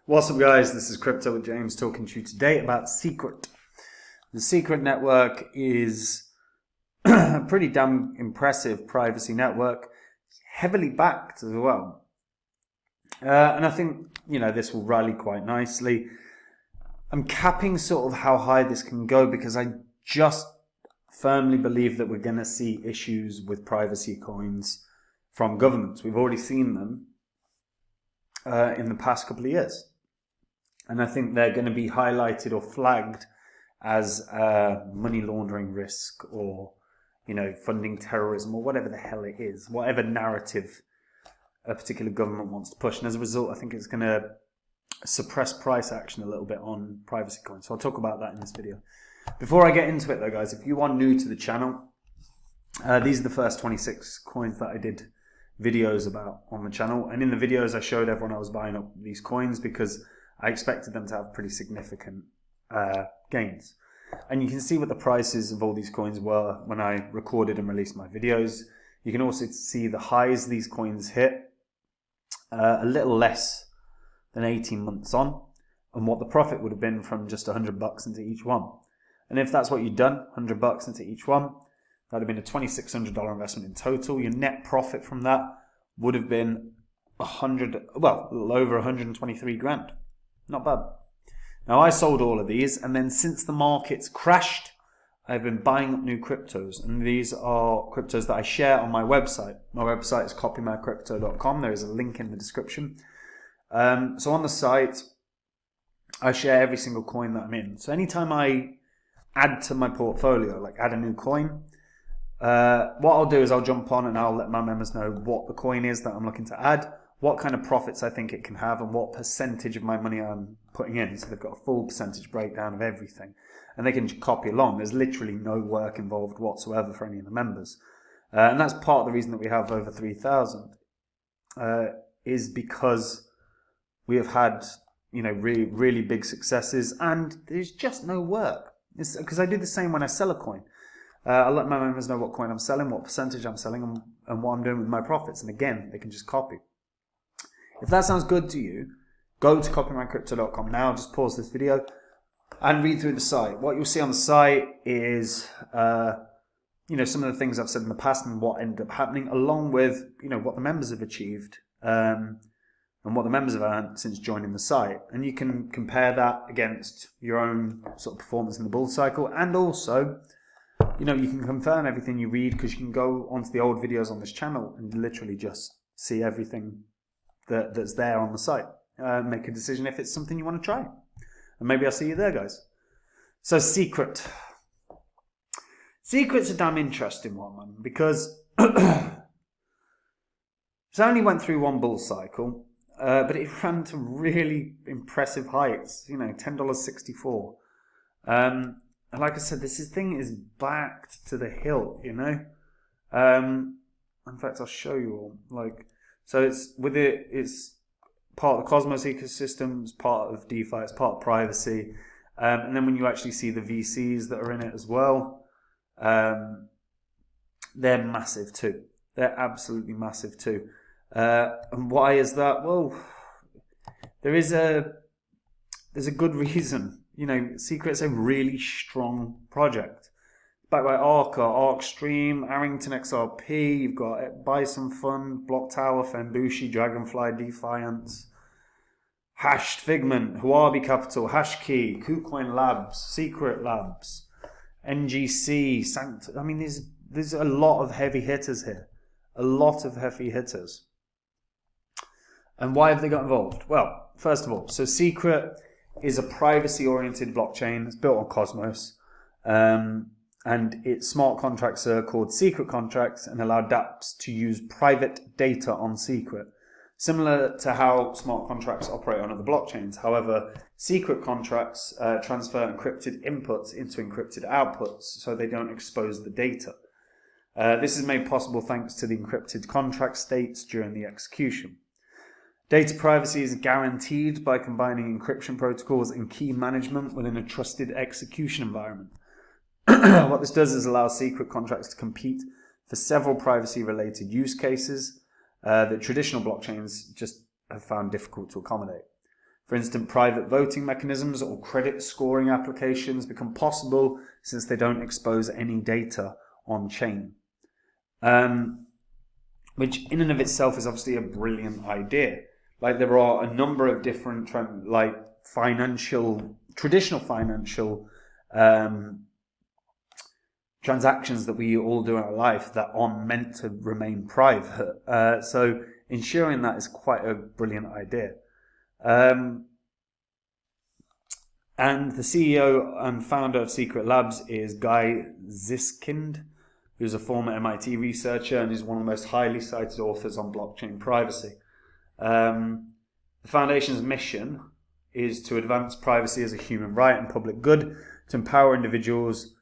What's up guys, this is Crypto with James talking to you today about Secret. The Secret network is a pretty damn impressive privacy network, heavily backed as well. And I think, this will rally quite nicely. I'm capping sort of how high this can go because I just firmly believe that we're going to see issues with privacy coins from governments. We've already seen them in the past couple of years. And I think they're going to be highlighted or flagged as a money laundering risk or, funding terrorism or whatever the hell it is, whatever narrative a particular government wants to push. And as a result, I think it's going to suppress price action a little bit on privacy coins. So I'll talk about that in this video. Before I get into it though, guys, if you are new to the channel, these are the first 26 coins that I did videos about on the channel. And in the videos, I showed everyone I was buying up these coins because I expected them to have pretty significant gains. And you can see what the prices of all these coins were when I recorded and released my videos. You can also see the highs these coins hit a little less than 18 months on, and what the profit would have been from just $100 into each one. And if that's what you'd done, $100 into each one, that would have been a $2,600 investment in total. Your net profit from that would have been a little over 123 grand. Not bad. Now I sold all of these, and then since the markets crashed, I've been buying up new cryptos, and these are cryptos that I share on my website. My website is copymycrypto.com. There is a link in the description. So on the site, I share every single coin that I'm in. So anytime I add to my portfolio, like add a new coin, what I'll do is I'll jump on and I'll let my members know what the coin is that I'm looking to add, what kind of profits I think it can have, and what percentage of my money I'm putting in. So they've got a full percentage breakdown of everything. And they can just copy along. There's literally no work involved whatsoever for any of the members. And that's part of the reason that we have over 3,000, is because we have had, really, really big successes, and there's just no work. It's because I do the same when I sell a coin. I'll let my members know what coin I'm selling, what percentage I'm selling, and what I'm doing with my profits. And again, they can just copy. If that sounds good to you, go to copymycrypto.com now. Just pause this video and read through the site. What you'll see on the site is, some of the things I've said in the past and what ended up happening, along with, what the members have achieved and what the members have earned since joining the site. And you can compare that against your own sort of performance in the bull cycle. And also, you can confirm everything you read because you can go onto the old videos on this channel and literally just see everything that's there on the site. Make a decision if it's something you want to try. And maybe I'll see you there, guys. So Secret. Secret's a damn interesting one, man, because it only went through one bull cycle, but it ran to really impressive heights, $10.64. And like I said, this thing is backed to the hilt, In fact, I'll show you all. So it's part of the Cosmos ecosystem, it's part of DeFi, it's part of privacy. And then when you actually see the VCs that are in it as well, they're massive too. They're absolutely massive too. And why is that? Well, there's a good reason. Secret's a really strong project. Backed by Arca, Arcstream, Arrington XRP, you've got Bison Fund, Block Tower, Fembushi, Dragonfly, Defiance, Hashed Figment, Huobi Capital, Hashkey, KuCoin Labs, Secret Labs, NGC, Sanct. I mean, there's a lot of heavy hitters here. A lot of heavy hitters. And why have they got involved? Well, first of all, so Secret is a privacy-oriented blockchain. It's built on Cosmos. And its smart contracts are called secret contracts and allow dApps to use private data on Secret, similar to how smart contracts operate on other blockchains. However, secret contracts transfer encrypted inputs into encrypted outputs so they don't expose the data. This is made possible thanks to the encrypted contract states during the execution. Data privacy is guaranteed by combining encryption protocols and key management within a trusted execution environment. What this does is allow secret contracts to compete for several privacy-related use cases that traditional blockchains just have found difficult to accommodate. For instance, private voting mechanisms or credit scoring applications become possible since they don't expose any data on chain. Which in and of itself is obviously a brilliant idea. Like, there are a number of different traditional financial transactions that we all do in our life that aren't meant to remain private. So ensuring that is quite a brilliant idea. And the CEO and founder of Secret Labs is Guy Ziskind, who's a former MIT researcher and is one of the most highly cited authors on blockchain privacy. The foundation's mission is to advance privacy as a human right and public good, to empower individuals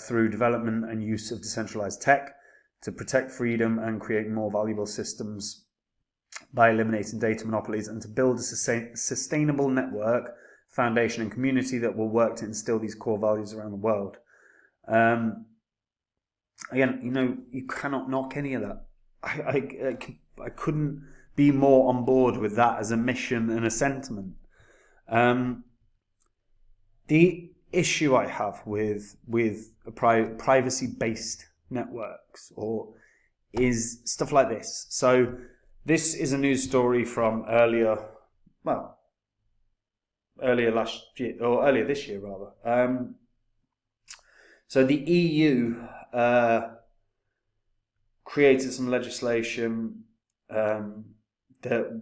through development and use of decentralized tech, to protect freedom and create more valuable systems by eliminating data monopolies, and to build a sustainable network, foundation and community that will work to instill these core values around the world. Again, you cannot knock any of that. I couldn't be more on board with that as a mission and a sentiment. The issue I have with privacy-based networks is stuff like this. So this is a news story from earlier last year, or earlier this year rather. So the EU created some legislation that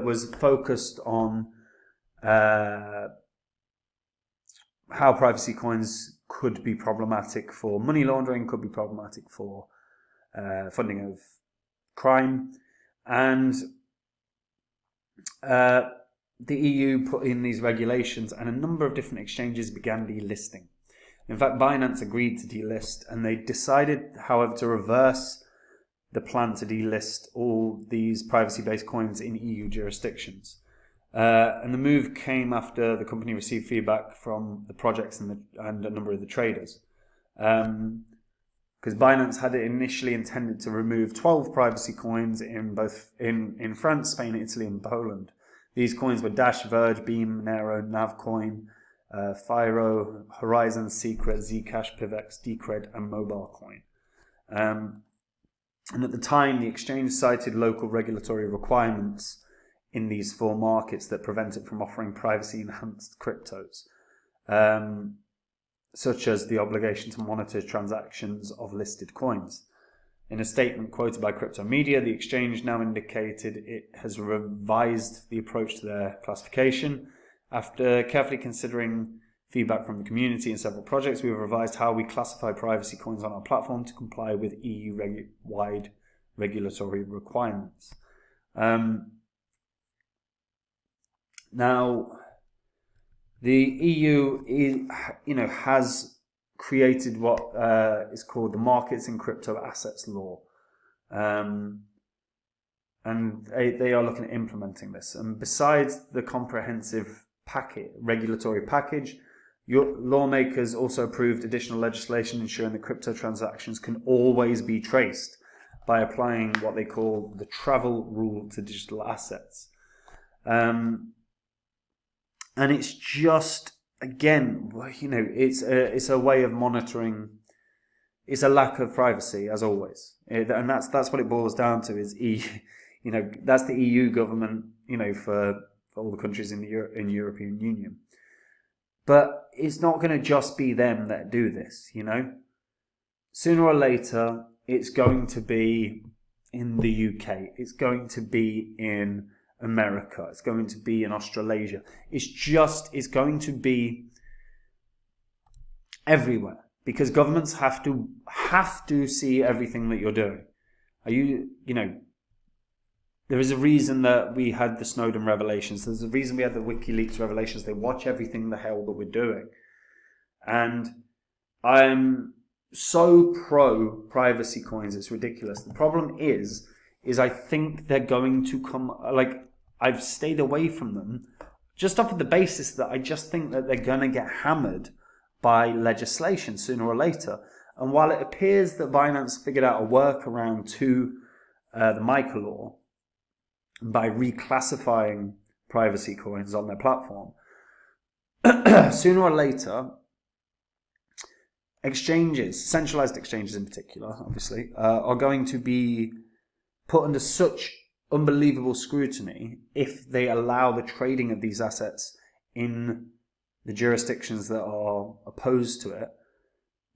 was focused on how privacy coins could be problematic for money laundering, could be problematic for funding of crime, and the EU put in these regulations, and a number of different exchanges began delisting. In fact, Binance agreed to delist, and they decided, however, to reverse the plan to delist all these privacy-based coins in EU jurisdictions. And the move came after the company received feedback from the projects and a number of the traders. Because Binance had initially intended to remove 12 privacy coins in France, Spain, Italy, and Poland. These coins were Dash, Verge, Beam, Monero, Navcoin, Firo, Horizon, Secret, Zcash, Pivex, Decred, and Mobilecoin. And at the time, the exchange cited local regulatory requirements in these four markets that prevent it from offering privacy-enhanced cryptos, such as the obligation to monitor transactions of listed coins. In a statement quoted by Crypto Media, the exchange now indicated it has revised the approach to their classification. After carefully considering feedback from the community and several projects, we have revised how we classify privacy coins on our platform to comply with EU-wide regulatory requirements. Now, the EU has created what is called the Markets in Crypto Assets Law. And they are looking at implementing this. And besides the comprehensive regulatory package, lawmakers also approved additional legislation ensuring that crypto transactions can always be traced by applying what they call the travel rule to digital assets. And it's just, again, it's a way of monitoring. It's a lack of privacy, as always, and that's what it boils down to. Is that's the EU government, for all the countries in the European Union. But it's not going to just be them that do this. Sooner or later, it's going to be in the UK. It's going to be in America. It's going to be in Australasia. It's going to be everywhere, because governments have to see everything that you're doing. There is a reason that we had the Snowden revelations. There's a reason we had the WikiLeaks revelations. They watch everything the hell that we're doing. And I'm so pro privacy coins, it's ridiculous. The problem is I think they're going to come, I've stayed away from them just off of the basis that I just think that they're going to get hammered by legislation sooner or later. And while it appears that Binance figured out a workaround to the MiCA law by reclassifying privacy coins on their platform, sooner or later, exchanges, centralized exchanges in particular, obviously, are going to be put under such unbelievable scrutiny if they allow the trading of these assets in the jurisdictions that are opposed to it,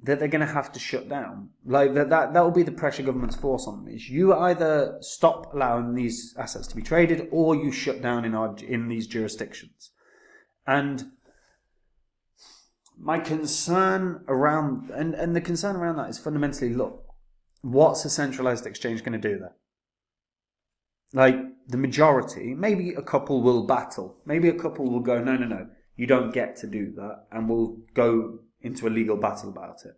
that they're going to have to shut down. Like that will be the pressure governments force on them. Is you either stop allowing these assets to be traded, or you shut down in these jurisdictions. And my concern around and the concern around that is fundamentally, look, what's a centralized exchange going to do there? Like, the majority, maybe a couple will battle. Maybe a couple will go, no, you don't get to do that, and we'll go into a legal battle about it.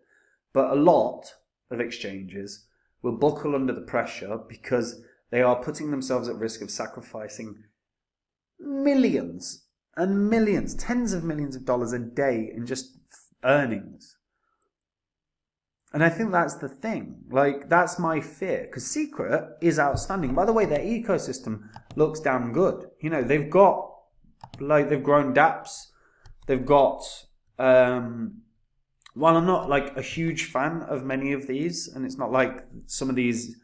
But a lot of exchanges will buckle under the pressure because they are putting themselves at risk of sacrificing millions and millions, tens of millions of dollars a day in just earnings. And I think that's the thing. Like, that's my fear. Because Secret is outstanding. By the way, their ecosystem looks damn good. You know, they've got, like, they've grown dApps. They've got, while I'm not, like, a huge fan of many of these, and it's not like some of these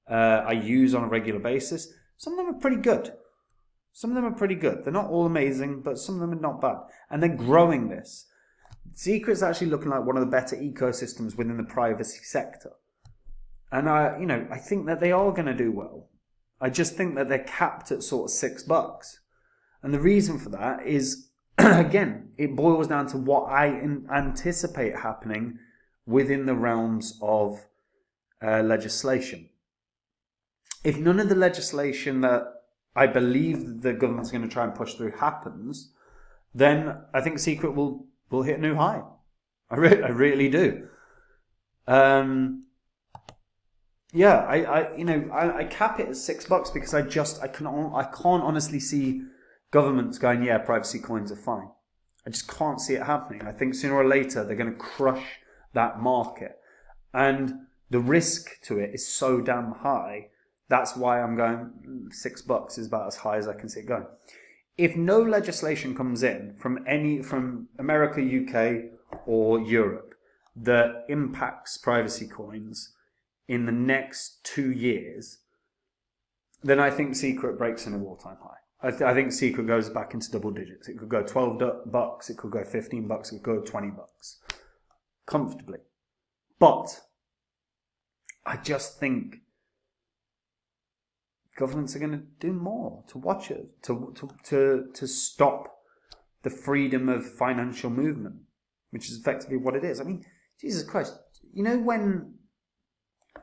I use on a regular basis, some of them are pretty good. Some of them are pretty good. They're not all amazing, but some of them are not bad. And they're growing this. Secret's actually looking like one of the better ecosystems within the privacy sector. And I think that they are going to do well. I just think that they're capped at sort of $6. And the reason for that is, again, it boils down to what I anticipate happening within the realms of legislation. If none of the legislation that I believe the government's going to try and push through happens, then I think Secret will hit a new high. I really do. I cap it at $6 because I can't honestly see governments going, yeah, privacy coins are fine. I just can't see it happening. I think sooner or later they're going to crush that market, and the risk to it is so damn high. That's why I'm going $6 is about as high as I can see it going. If no legislation comes in from America, UK, or Europe that impacts privacy coins in the next 2 years, then I think Secret breaks an all-time high. I think Secret goes back into double digits. It could go $12, it could go $15, it could go $20 comfortably. But I just think governments are going to do more to watch it, to stop the freedom of financial movement, which is effectively what it is. I mean, Jesus Christ, you know, when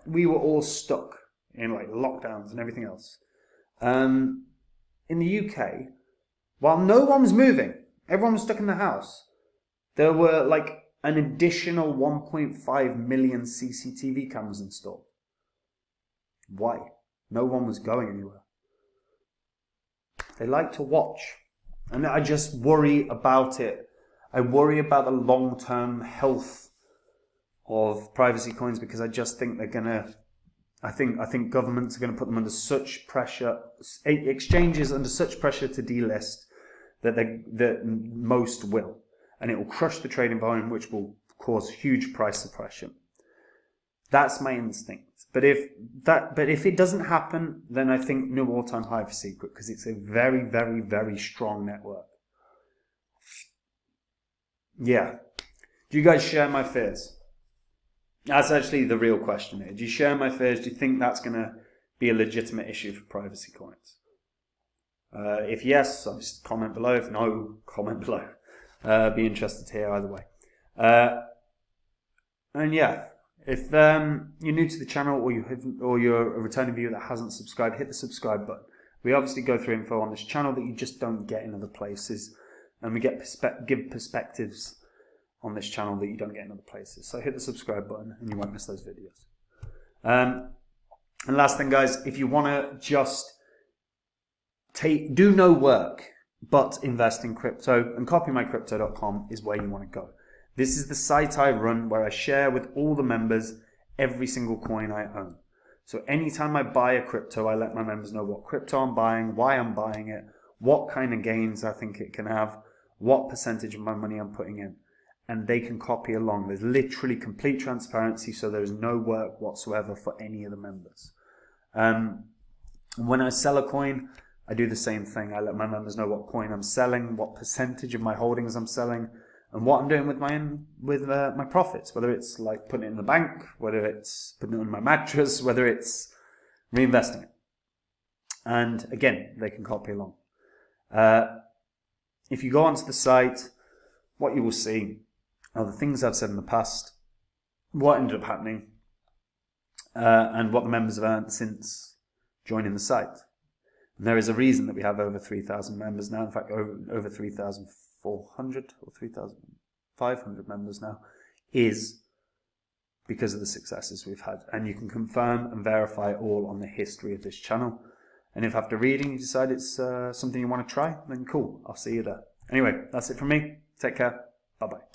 we were all stuck in like lockdowns and everything else, in the UK, while no one was moving, everyone was stuck in the house, there were like an additional 1.5 million CCTV cameras installed. Why? No one was going anywhere. They like to watch. And I just worry about it. I worry about the long-term health of privacy coins because I just think they're going to... I think governments are going to put them under such pressure, exchanges under such pressure to delist that most will. And it will crush the trading volume, which will cause huge price suppression. That's my instinct. But if it doesn't happen, then I think new all-time high for Secret because it's a very, very, very strong network. Yeah. Do you guys share my fears? That's actually the real question here. Do you share my fears? Do you think that's going to be a legitimate issue for privacy coins? If yes, just comment below. If no, comment below. Be interested to hear either way. And yeah. If you're new to the channel or you're a returning viewer that hasn't subscribed, hit the subscribe button. We obviously go through info on this channel that you just don't get in other places, and we give perspectives on this channel that you don't get in other places. So hit the subscribe button and you won't miss those videos. And last thing, guys, if you want to just do no work but invest in crypto, and copymycrypto.com is where you want to go. This is the site I run where I share with all the members every single coin I own. So anytime I buy a crypto, I let my members know what crypto I'm buying, why I'm buying it, what kind of gains I think it can have, what percentage of my money I'm putting in, and they can copy along. There's literally complete transparency, so there's no work whatsoever for any of the members. When I sell a coin, I do the same thing. I let my members know what coin I'm selling, what percentage of my holdings I'm selling, and what I'm doing with my profits, whether it's like putting it in the bank, whether it's putting it on my mattress, whether it's reinvesting it. And again, they can copy along. If you go onto the site, what you will see are the things I've said in the past, what ended up happening, and what the members have earned since joining the site. And there is a reason that we have over 3,000 members now. In fact, over 3,400 or 3,500 members now, is because of the successes we've had. And you can confirm and verify all on the history of this channel. And if after reading you decide it's something you want to try, then cool, I'll see you there. Anyway, that's it from me. Take care. Bye-bye.